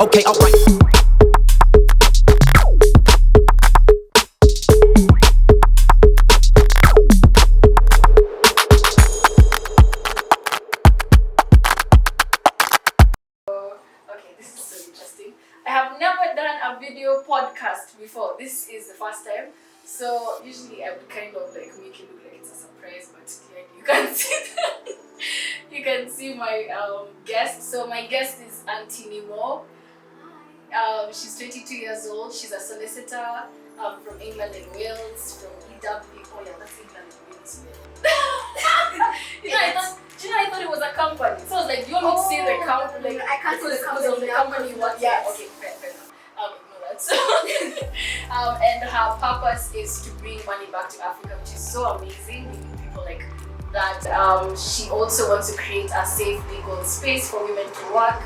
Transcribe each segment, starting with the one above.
Okay, alright. Okay, this is so interesting. I have never done a video podcast before. This is the first time. So usually I would kind of like make it look like it's a surprise, but clearly you can't see that. You can see my guest. So my guest is Aunty Nimu. She's 22 years old. She's a solicitor from England and Wales, from EW. Oh yeah, that's England and Wales. I thought it was a company. So I was like, do you want me to say the company? I can't see the company of the now, company. because What? Yeah. Okay. Fair enough. Ignore that. So, and her purpose is to bring money back to Africa, which is so amazing. We need people like that. She also wants to create a safe legal space for women to work,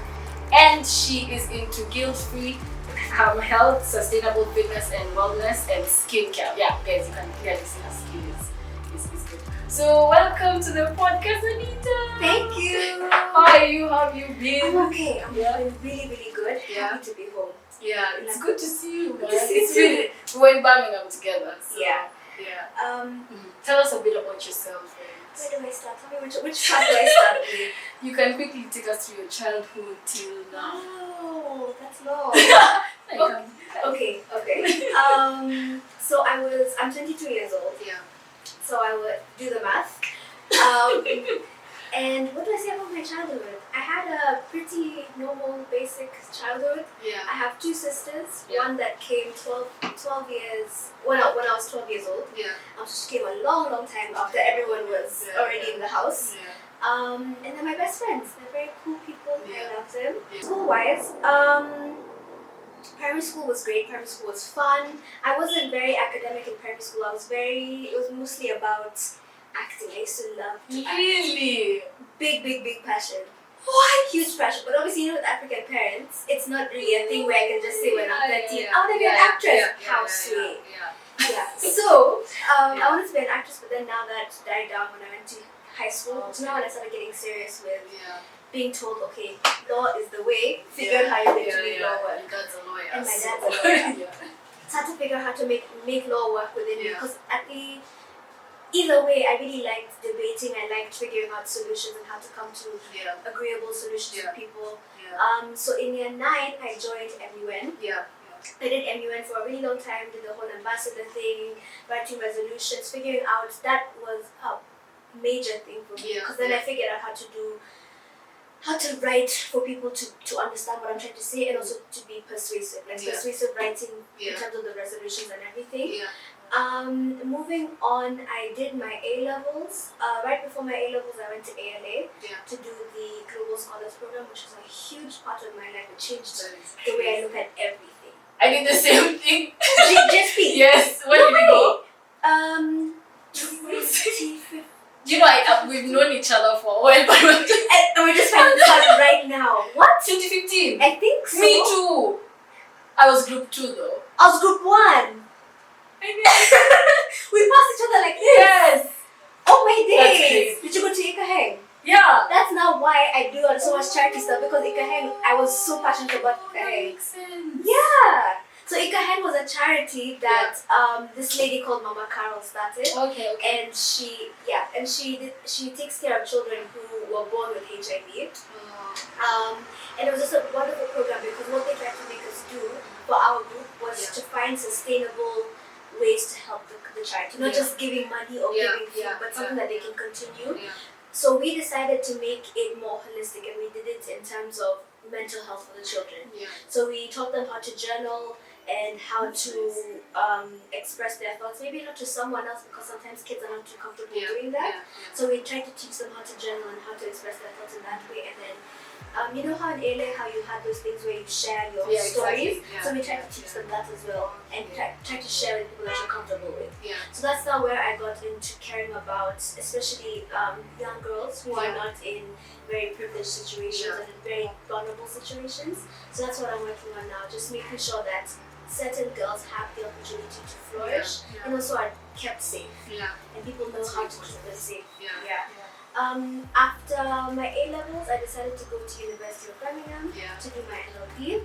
and she is into guilt-free health, sustainable fitness and wellness, and skincare. Yeah, guys, you can clearly see her skin is good. So welcome to the podcast, Anita. Thank you. How are you? How have you been? I'm okay. I'm feeling really, really good. Yeah. Happy to be home. Yeah, it's good to see you. Good to see It's you too. really, we were in Birmingham together. So, Yeah. Yeah. Tell us a bit about yourself. Where do I start? Tell me which part do I start with? You can quickly take us through your childhood till now. Oh, that's long. Okay. Okay. So I'm 22 years old. Yeah. So I would do the math. And what do I say about my childhood? I had a pretty normal, basic childhood. Yeah. I have two sisters. Yeah. One that came 12 years when I was 12 years old. Yeah. She came a long, long time after everyone was already in the house. Yeah. And then my best friends. They're very cool people. Yeah. I love them. Yeah. School-wise, primary school was great. Primary school was fun. I wasn't very academic in primary school. It was mostly about acting. I used to love to act. Really? Big passion. What? Huge passion. But obviously, with African parents, it's not really a thing where I can just say when I'm 13, I want to be an actress. How sweet. Yeah. So, I wanted to be an actress, but then now that died down when I went to high school. So now when I started getting serious with being told, okay, law is the way, figure out how you're going to make law work. Your dad's a lawyer. And my dad's a lawyer. So I had to figure out how to make law work within me, because either way, I really liked debating. I liked figuring out solutions and how to come to agreeable solutions with people. Yeah. So in year 9, I joined MUN. Yeah. I did MUN for a really long time, did the whole ambassador thing, writing resolutions, figuring out, that was a major thing for me, because then I figured out how to write for people to understand what I'm trying to say, and also to be persuasive, persuasive writing in terms of the resolutions and everything. Moving on, I did my A-levels. Right before my A-levels, I went to ALA to do the Global Scholars Program, which was a huge part of my life. It changed the way I look at everything. I did the same thing. Just speak. Yes. Where did you go? 2015. You know, we've known each other for a while, but And we're just finding this out right now. What? 2015. I think so. Me too. I was group 2 though. I was group 1. We passed each other like this. Yes. Oh my That's days. crazy. Did you go to Ikaheng? Yeah. That's now why I do so much charity stuff, because Ikaheng, I was so passionate about That Ikaheng. makes sense. Yeah. So Ikaheng was a charity that this lady called Mama Carol started. Okay. And she takes care of children who were born with HIV. And it was just a wonderful program, because what they tried to make us do for our group was to find sustainable ways to help the charity, not just giving money or giving food, but something that they can continue. So we decided to make it more holistic, and we did it in terms of mental health for the children. So we taught them how to journal and how to express their thoughts, maybe not to someone else, because sometimes kids are not too comfortable doing that. So we tried to teach them how to journal and how to express their thoughts in that way. And then you know how in LA, how you had those things where you share your stories? Exactly. So we tried to teach them that as well, and try to share with people that you're comfortable with. So that's now where I got into caring about, especially young girls who are not in very privileged situations and in very vulnerable situations. So that's what I'm working on now, just making sure that certain girls have the opportunity to flourish and also are kept safe. And people know how to keep them safe. After my A levels, I decided to go to University of Birmingham to do my LLB.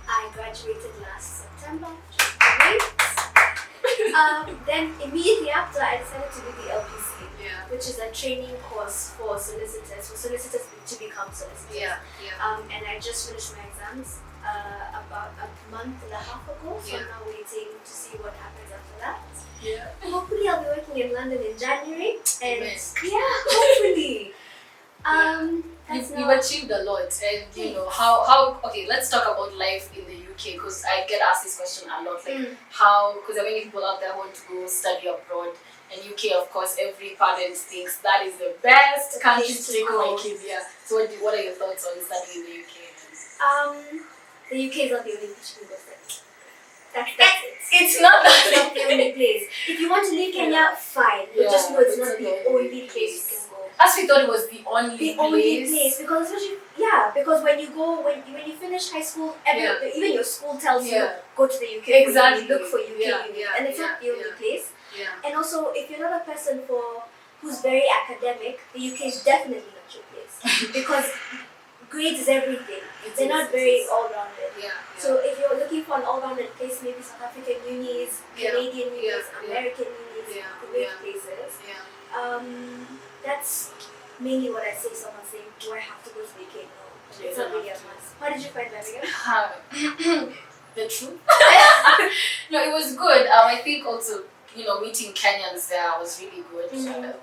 I graduated last September. Great. Then immediately after, I decided to do the LPC, which is a training course for solicitors to become solicitors. And I just finished my exams about a month and a half ago, so I'm now waiting to see what happens after that. Hopefully I'll be working in London in January, and hopefully. You've achieved a lot, and you know how. Okay, let's talk about life in the UK, because I get asked this question a lot, like how, because there are many people out there who want to go study abroad, and UK, of course, every parent thinks that is the best country to take my kids. So what are your thoughts on studying in the UK? The UK is not the only place you can go study. That's it. It's not That's not the only place. If you want to leave Kenya, fine. But just know it's not the only place you can go. As we thought it was the only place. Because especially because when you finish high school, even your school tells you go to the UK. Exactly. Look for UK uni, and it's not the only place. And also, if you're not a person who's very academic, the UK is definitely not your place because grades is everything. They're not very all-rounded. So if you're looking for an all-rounded place, maybe South African unis, Canadian unis, American unis, great places. That's mainly what I say. Someone saying, do I have to go to the UK? No, it's not really a must. How did you find Birmingham? The truth? No, it was good. I think also, meeting Kenyans there was really good.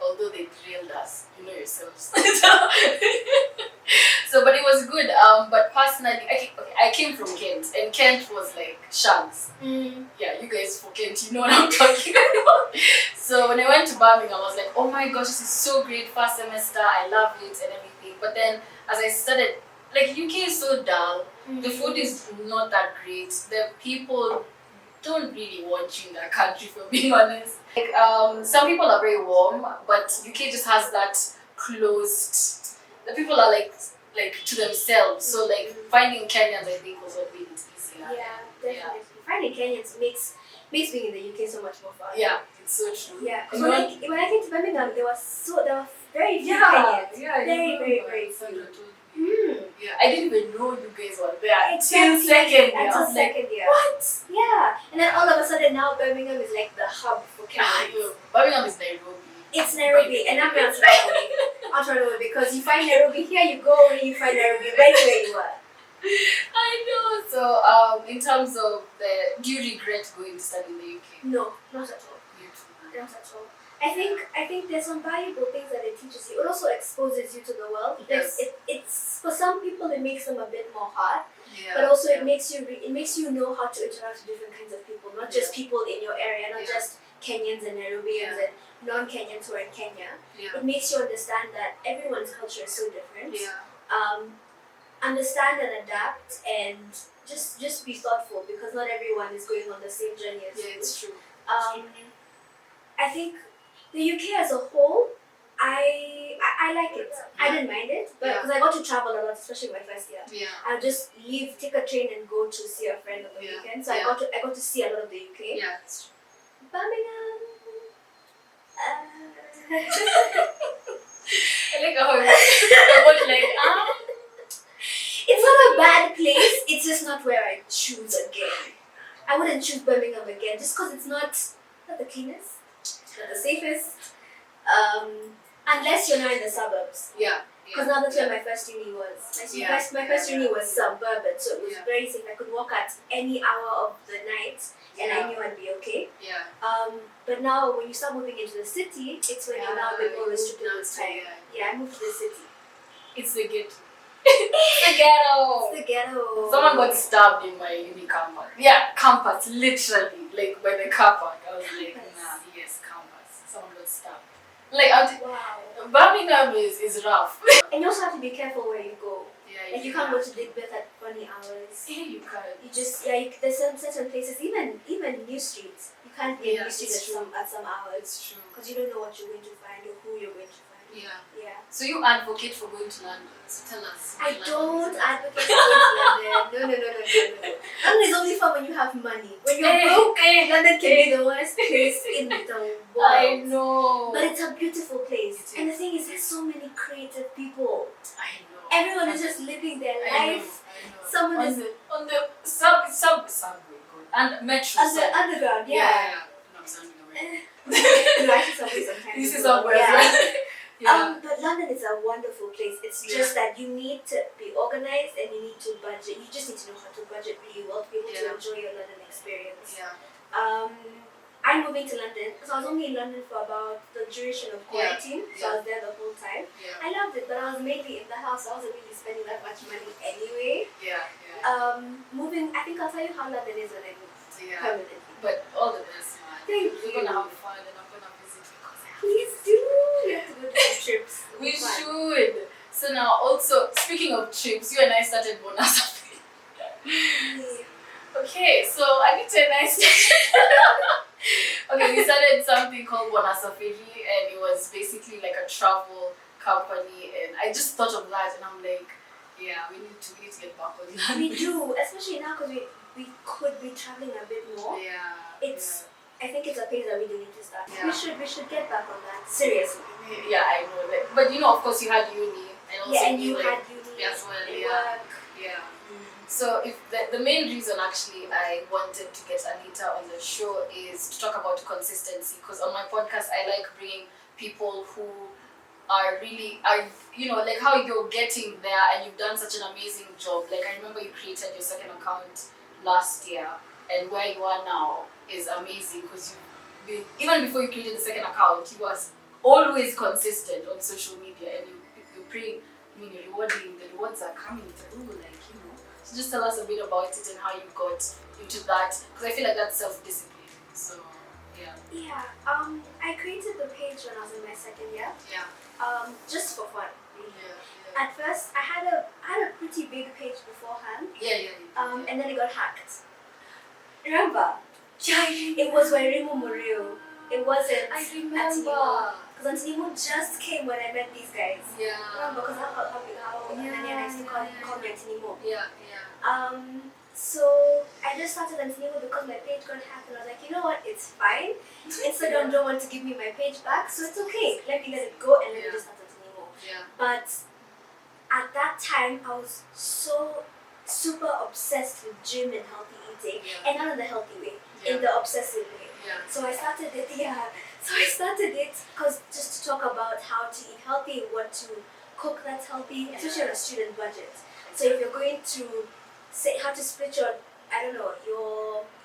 Although they drilled us, you know yourselves. So, but it was good. But personally, I came from Kent, and Kent was like shanks. Yeah, you guys for Kent, you know what I'm talking about. So when I went to Birmingham, I was like, oh my gosh, this is so great. First semester, I love it and everything. But then as I started, like UK is so dull. The food is not that great. The people don't really want you in that country, for being honest. Like some people are very warm, but UK just has that closed. The people are like to themselves. So like finding Kenyans, I think, was what made it easier. Yeah, definitely. Finding Kenyans makes being in the UK so much more fun. Yeah, it's so true. Yeah, because when I came to Birmingham, there were very few Kenyans. Very few. Yeah, I didn't even know you guys were there until second year. What? Yeah, and then all of a sudden now Birmingham is like the hub for Kenyans. Birmingham is Nairobi. It's Nairobi, and I'm not trying to because you find Nairobi here, you go and you find Nairobi right where you are. I know. So, in terms of do you regret going to study in the UK? No, not at all. Not at all. I think there's some valuable things that it teaches you. It also exposes you to the world. Yes. It's for some people it makes them a bit more hard, but also it makes you know how to interact with different kinds of people, not just people in your area, not just Kenyans and Nairobians and non-Kenyans who are in Kenya. It makes you understand that everyone's culture is so different. Understand and adapt, and just be thoughtful because not everyone is going on the same journey as you. Yeah, it's true. I think the UK as a whole, I like it. I didn't mind it, but because I got to travel a lot, especially my first year. I would just take a train and go to see a friend on the weekend. So I got to see a lot of the UK. Yeah, it's true. Birmingham. I like how I was like, It's not a bad place. It's just not where I choose again. I wouldn't choose Birmingham again just because it's not the cleanest, not the safest. Unless you're not in the suburbs. Because now that's where my first uni was. My first uni was suburban, so it was very safe. I could walk at any hour of the night and I knew I'd be okay. But now when you start moving into the city, it's when you're now a bit more restricted with time. I moved to the city. It's the ghetto. It's the ghetto. It's the ghetto. Someone got stabbed in my uni campus. Yeah, campus, literally, like by the car park. I was like, nah, yes, campus. Someone got stabbed. Like, wow. Birmingham is rough. And you also have to be careful where you go. Like you can't go to Digbeth at funny hours. Yeah, you can't. You just there's certain places, even new streets. You can't be in new streets at some hours. It's true. Because you don't know what you're going to find or who you're going to find. So you advocate for going to London. So tell us. I don't advocate for going to London. No. London is only fun when you have money. When you're broke, London can be the worst place in the world. I know. But it's a beautiful place. And the thing is, there's so I know. Everyone is just living their life. I know. Someone is on the subway, good. And metro. on the underground, yeah. No, I'm sounding You actually subway sometimes. This is as well. subway as well. Yeah. But London is a wonderful place. It's just that you need to be organized and you need to budget. You just need to know how to budget really well to be able to enjoy your London experience. Yeah. I'm moving to London because I was only in London for about the duration of quarantine, so I was there the whole time. Yeah. I loved it, but I was mainly in the house, so I wasn't really spending that much money anyway. Yeah. Moving, I think I'll tell you how London is when I move permanently. But all the best, man. Thank We're you. gonna have fun and I'm gonna visit because I have Please do. We have to go do some trips. We should. So now, also speaking of trips, you and I started Bonasa. Okay, so I need to nice. Okay, we started something called Bonasafari, and it was basically like a travel company, and I just thought of that, and I'm like, yeah, we need to get back on that. We do, especially now because we could be traveling a bit more. Yeah. I think it's a place that we do need to start. Yeah. We should get back on that. Seriously. Yeah, I know that. But you know, of course, you had uni, and also and you had uni as well. and Yeah. work. Yeah. So if the main reason actually I wanted to get Anita on the show is to talk about consistency, because on my podcast I like bringing people who are like how you're getting there and you've done such an amazing job. Like I remember you created your second account last year, and where you are now is amazing because even before you created the second account you was always consistent on social media, and you bring you're rewarding, the rewards are coming through, So just tell us a bit about it and how you got into that, because I feel like that's self-discipline. So Yeah. I created the page when I was in my second year. Yeah. Just for fun. Really. Yeah. At first, I had a pretty big page beforehand. Yeah. And then it got hacked. Remember? Yeah. It was by Remo Murillo. It wasn't. I remember. Because Aunty Nimu just came when I met these guys. Yeah. Remember? Because how Nanya used to call me Aunty Nimu. Yeah. So I just started Aunty Nimu because my page got hacked, and I was like, you know what? It's fine. Instagram don't want to give me my page back, so it's okay. Let me let it go and let me just start Aunty Nimu. Yeah. But at that time, I was so super obsessed with gym and healthy eating, and not in the healthy way, in the obsessive way. Yeah. So I started it, because just to talk about how to eat healthy, what to cook that's healthy, especially on a student budget. So if you're going to say how to split your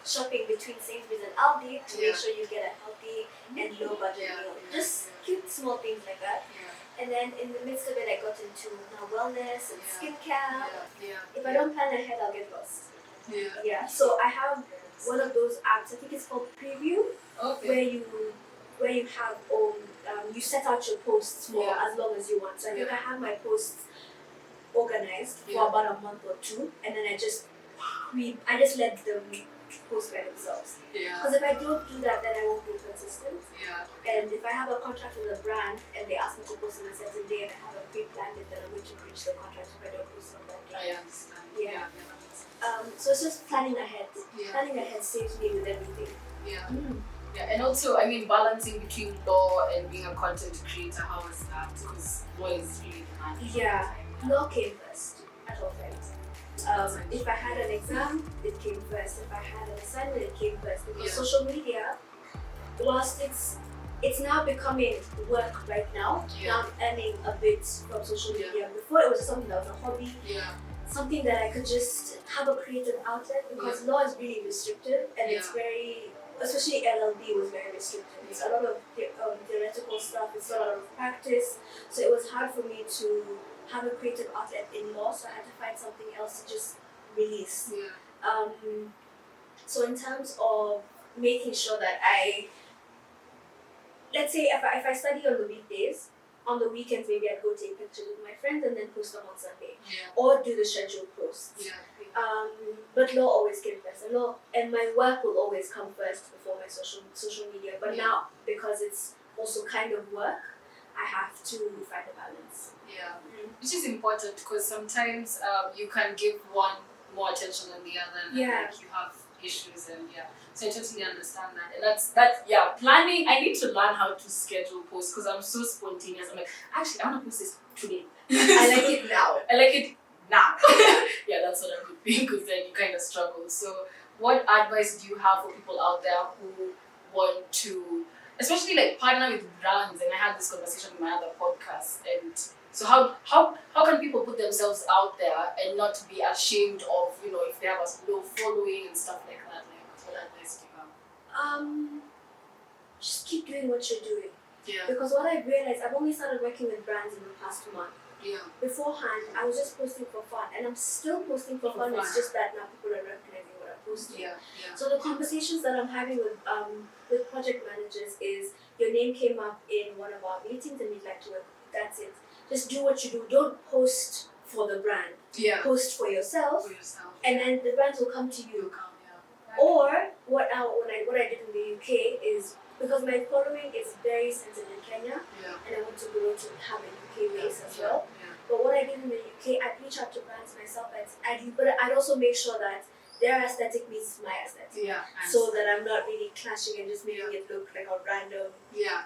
shopping between Sainsbury's and Aldi to make sure you get a healthy and low budget meal. Just cute small things like that. Yeah. And then in the midst of it, I got into now wellness and skincare. Yeah. If I don't plan ahead, I'll get lost. Yeah. So I have one of those apps. I think it's called Preview, where you have you set out your posts for as long as you want. So I think I have my posts organized for about a month or two, and then I just let them post by themselves. Because if I don't do that, then I won't be consistent. And if I have a contract with a brand and they ask me to post on a certain day and I have a pre-planned it, then I'm going to breach the contract if I don't post on that day. I understand. Yeah. So it's just planning ahead. Planning ahead saves me with everything. Yeah, and also, I mean, balancing between law and being a content creator, how is that? Because law is really demanding. Yeah, law came first at all times. If I had an exam, it came first. If I had an assignment, it came first. Because social media, whilst it's now becoming work right now, now I'm earning a bit from social media. Before it was just something that was a hobby. Something that I could just have a creative outlet, because law is really restrictive, and it's very, especially LLB was very restrictive. It's a lot of theoretical stuff, it's a lot of practice, so it was hard for me to have a creative outlet in law, so I had to find something else to just release. So in terms of making sure that let's say if I study on the weekdays, on the weekends maybe I'd go take pictures with my friends and then post them on Sunday, or do the scheduled posts. But law always came first, and my work will always come first before my social media. But now, because it's also kind of work, I have to find a balance. Which is important, because sometimes you can give one more attention than the other, and like you have issues, and so I totally understand that. And that's planning. I need to learn how to schedule posts, because I'm so spontaneous. I'm like, actually I want to post this today, I like it now. I like it now. Yeah, that's what I would think, because then you kind of struggle. So, what advice do you have for people out there who want to, especially like partner with brands? And I had this conversation in my other podcast. And so, how can people put themselves out there and not be ashamed of, if they have a low following and stuff like that? Like, what advice do you have? Just keep doing what you're doing. Yeah. Because what I've realized, I've only started working with brands in the past month. Yeah. Beforehand, I was just posting for fun, and I'm still posting for fun. It's just that now people are recognizing what I'm posting. Yeah. So the conversations that I'm having with project managers is, your name came up in one of our meetings and we'd like to work. That's it. Just do what you do. Don't post for the brand. Yeah. Post for yourself. And then the brands will come to you. Yeah. Or what I did in the UK is, because my following is very centered in Kenya, and I want to grow to have a UK base as well. Yeah. But what I did in the UK, I'd reach out to brands myself, but I'd also make sure that their aesthetic meets my aesthetic. Yeah. So that I'm not really clashing and just making it look like a random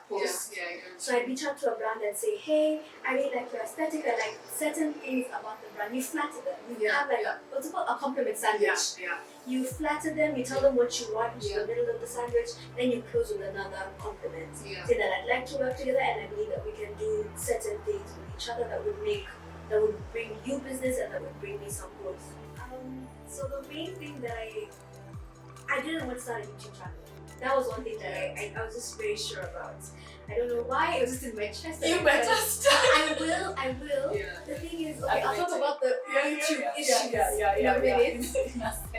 post. So I'd reach out to a brand and say, hey, I really like your aesthetic, I like certain things about the brand. You flatter them. You have what's it called? A compliment sandwich. Yeah. You flatter them, you tell them what you want in the middle of the sandwich, then you close with another compliment. Yeah. Say that I'd like to work together and I believe that we can do certain things with each other that would bring you business and that would bring me some growth. So the main thing that I didn't want to start a YouTube channel. That was one thing that I was just very sure about. I don't know why, it was just in my chest. You better start. I will. Yeah. The thing is, okay, I'll talk about the YouTube issues in a minute.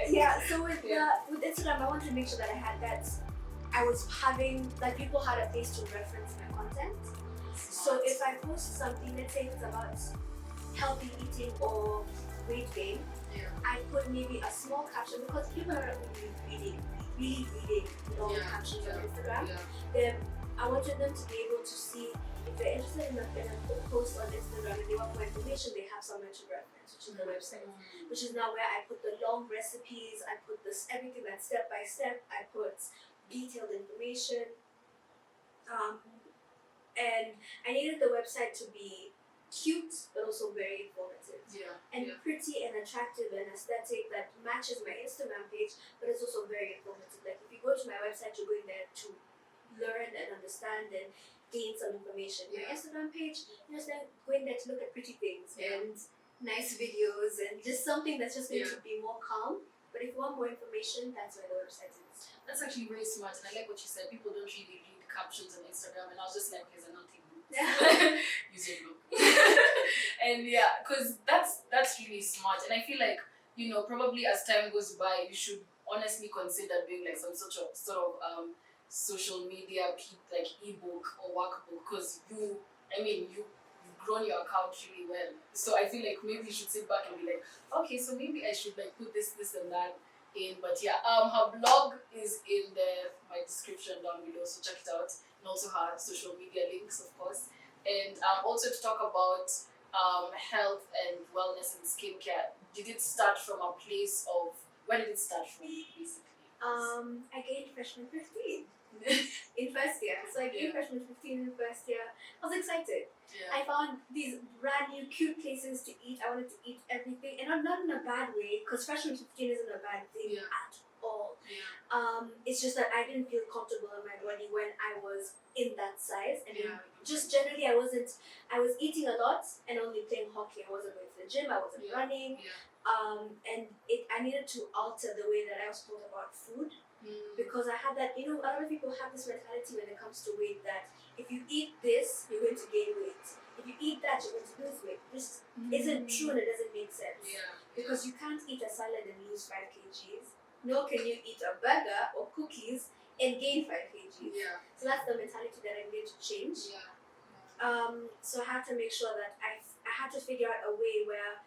Yeah, so with Instagram, I wanted to make sure that I had that. I was having, that people had a place to reference my content. So if I post something, let's say it's about healthy eating or weight gain, I put maybe a small caption, because people are really reading long captions on Instagram. Then I wanted them to be able to see, if they're interested in a post on Instagram and they want more information, they have somewhere to reference, which is the website, which is now where I put the long recipes, I put this everything that's step by step, I put detailed information, and I needed the website to be cute but also very informative and pretty and attractive and aesthetic that matches my Instagram page, but it's also very informative. Like if you go to my website, you're going there to learn and understand and gain some information. My Instagram page, you're just going there to look at pretty things and nice videos and just something that's just going to be more calm. But if you want more information, that's where the website is. That's actually very smart, and I like what you said. People don't really read captions on Instagram, and I was just like, here's an Aunty Nimu. Use your book. And because that's really smart, and I feel like, probably as time goes by, you should honestly consider doing like some sort of social media like ebook or workbook, because you've grown your account really well. So I feel like maybe you should sit back and be like, okay, so maybe I should like put this and that in. But her blog is in my description down below, so check it out. And also her social media links, of course. And also to talk about health and wellness and skincare. Did it start from a place of, where did it start from, basically? I gained freshman 15 in first year. So I gained freshman 15 in first year. I was excited. I found these brand new cute places to eat. I wanted to eat everything, and not in a bad way, because freshman 15 isn't a bad thing at all. It's just that I didn't feel comfortable in my body when I was in that size, and just generally I was eating a lot and only playing hockey. I wasn't going to the gym, I wasn't running, and I needed to alter the way that I was told about food, because I had that, a lot of people have this mentality when it comes to weight, that if you eat this, you're going to gain weight. If you eat that, you're going to lose weight. This isn't true, and it doesn't make sense. Because you can't eat a salad and lose 5 kgs. Nor can you eat a burger or cookies and gain 5 kgs. So that's the mentality that I'm going to change. So I had to make sure that I had to figure out a way where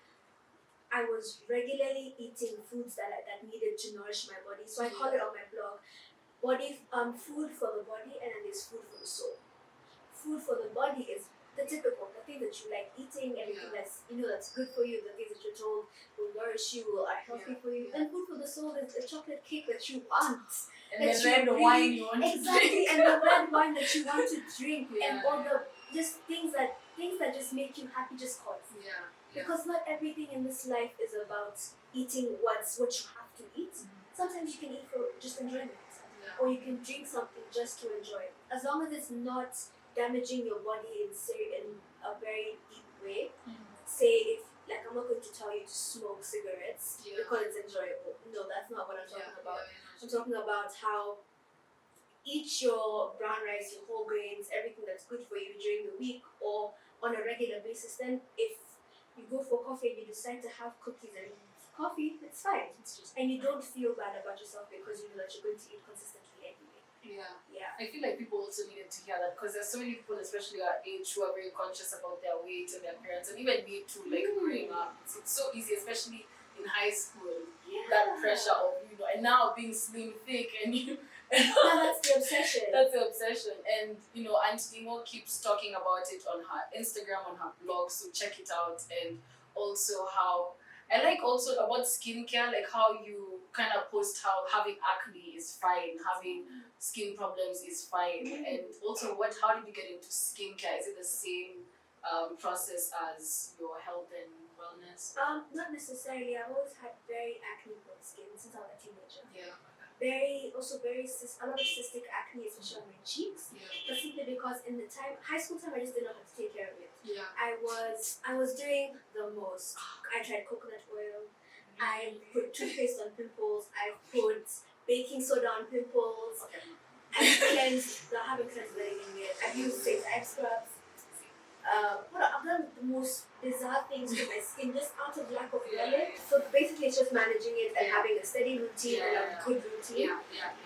I was regularly eating foods that needed to nourish my body. So I call it on my blog, food for the body, and then there's food for the soul. Food for the body is the typical, the thing that you like eating, everything that's that's good for you, the things that you're told will nourish you, are healthy for you. And food for the soul is the chocolate cake that you want. And the red wine you want to drink. Exactly, and the red wine that you want to drink, and all the just things that things that just make you happy just cause. Yeah. Because not everything in this life is about eating what you have to eat. Sometimes you can eat for just enjoyment. Yeah. Or you can drink something just to enjoy it. As long as it's not damaging your body in a very deep way. Say, if, like, I'm not going to tell you to smoke cigarettes because it's enjoyable. No, that's not what I'm talking about. I'm talking about how eat your brown rice, your whole grains, everything that's good for you during the week or on a regular basis. Then if you go for coffee and you decide to have cookies and coffee, it's fine. And you don't feel bad about yourself because you know that you're going to eat consistently anyway. Yeah. I feel like people also needed to hear that because there's so many people, especially our age, who are very conscious about their weight and their appearance, and even me too, like growing up. It's so easy, especially in high school, that pressure of, and now being slim, thick, and That's the obsession. That's the obsession. And, Aunty Nimu keeps talking about it on her Instagram, on her blog, so check it out. And also how, I like also about skincare, like how you kind of post how having acne is fine, having skin problems is fine. And also how did you get into skincare? Is it the same process as your health and wellness? Not necessarily. I've always had very acne-prone skin since I was a teenager. Yeah. A lot of cystic acne, especially on my cheeks. But simply because in the high school time, I just didn't know how to take care of it. Yeah. I was doing the most. I tried coconut oil. I put toothpaste on pimples. I put baking soda on pimples. Okay. I cleansed. I haven't cleansed anything yet. I've used St. Ives scrubs. I've done the most bizarre things to my skin just out of lack of knowledge. So basically, it's just managing it and having a steady routine and a good routine.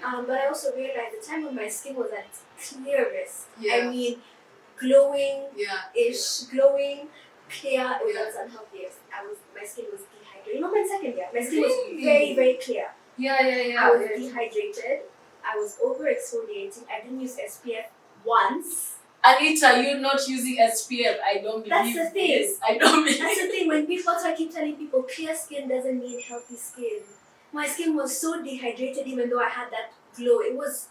But I also realized the time when my skin was at clearest. I mean, glowing-ish, glowing, clear. It was unhealthiest. My skin was dehydrated. Not my second year. My skin was very, very clear. I was dehydrated. I was over exfoliating. I didn't use SPF once. Anita, you're not using SPF. I don't believe That's the thing. this. I don't believe That's the thing. When I keep telling people clear skin doesn't mean healthy skin. My skin was so dehydrated even though I had that glow. It was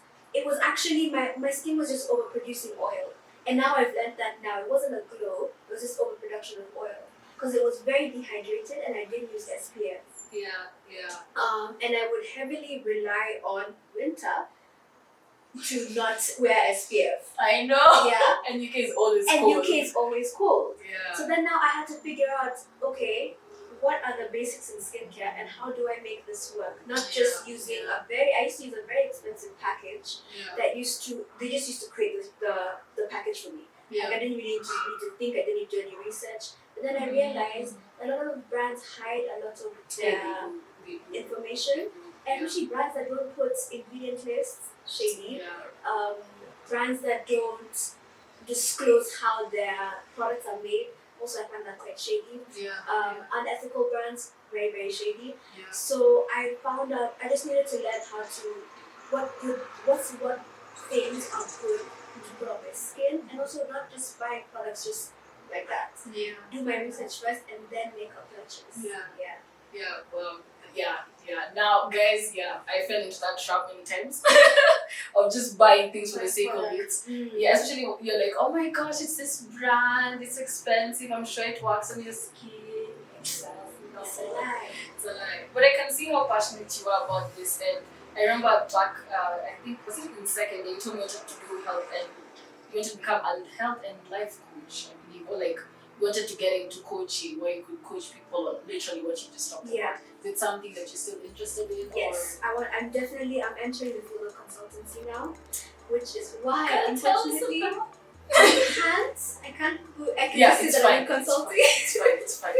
actually my skin was just overproducing oil. And now I've learned that now it wasn't a glow, it was just overproduction of oil. Because it was very dehydrated and I didn't use SPF. And I would heavily rely on winter to not wear SPF. I know. Yeah. And UK is always cold. And UK is always cold. Yeah. So then now I had to figure out, okay, what are the basics in skincare and how do I make this work? Not just using I used to use a very expensive package they just used to create the package for me. Like I didn't really need to think, I didn't need to do any research. But then I realized a lot of brands hide a lot of their information. And especially brands that don't put ingredient lists, shady. Brands that don't disclose how their products are made, also I find that quite shady. Unethical brands, very, very shady. So I found out I just needed to learn how to what things are good to put on my skin, and also not just buy products just like that. Do my research first and then make a purchase. Now, guys, I fell into that trap many times of just buying things for the sake of it. Especially you're like, oh my gosh, it's this brand, it's expensive, I'm sure it works on your skin. It's a lie. It's a lie. But I can see how passionate you are about this. And I remember back, I think, was it in second day, you told me you wanted to do health and you wanted to become a health and life coach, I believe, or like you wanted to get into coaching where you could coach people on literally what you just talked about. Is it something that you're still interested in? Yes, I'm entering the field of consultancy now, which is why unfortunately I can't it's fine. consulting. It's fine.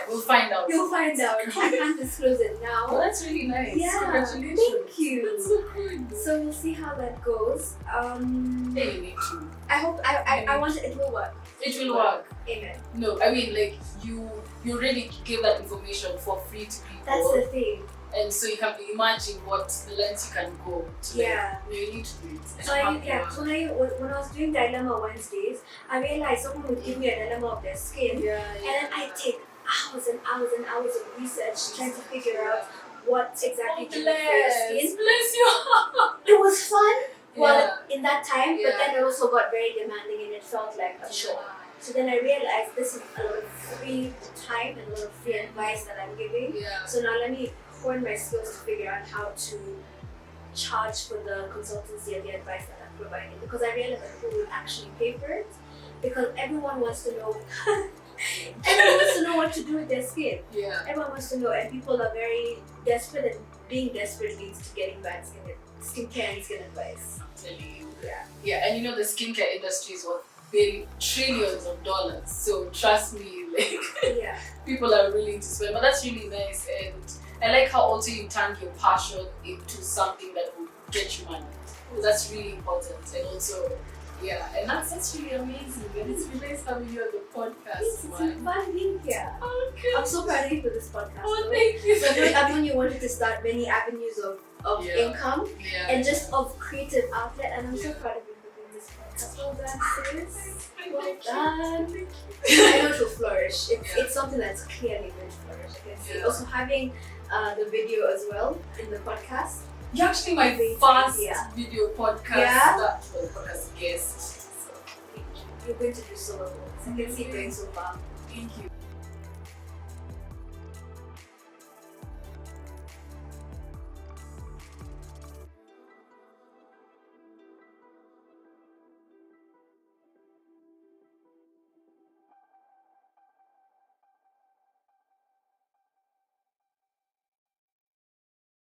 We'll find out. You'll find out. I can't disclose it now. Well, that's really nice. Yeah, Congratulations. thank you. That's so good. So we'll see how that goes. Hey, you need to. I hope I want it will work. It will work. Amen. No, I mean like you already gave that information for free to people. That's the thing. And so you can imagine what the lengths you can go to. You need to do it. So when I was doing Dilemma Wednesdays, I realized someone would give me a dilemma of their skin, and then I take hours and hours and hours of research trying to figure out what exactly to do for your skin. Bless you. It was fun in that time, but then it also got very demanding and it felt like a chore. So then I realized this is a lot of free time and a lot of free advice that I'm giving. Yeah. So now let me hone my skills to figure out how to charge for the consultancy and the advice that I'm providing, because I realized that people will actually pay for it, because everyone wants to know. Everyone wants to know what to do with their skin. Yeah. Everyone wants to know, and people are very desperate, and being desperate leads to getting bad skincare and skin advice. I'm telling you. Yeah. Yeah, and you know the skincare industry is worth very trillions of dollars. So trust me, like Yeah. people are willing to spend. But that's really nice, and I like how also you turned your passion into something that will get you money. That's really important, and also. Yeah, and that's really amazing. And it's really nice having you on the podcast. It's fun being here. Okay. I'm so proud of you for this podcast. Oh, thank you. So I've known you wanted to start many avenues of income and just of creative outlet, and I'm so proud of you for doing this podcast. Well done, sis. Well done. I know it will flourish. It's something that's clearly going to flourish. I can see. Also having the video as well in the podcast. You're actually my first video podcast, podcast guest. So, You're going to do so well. I can see you going so far. Thank you.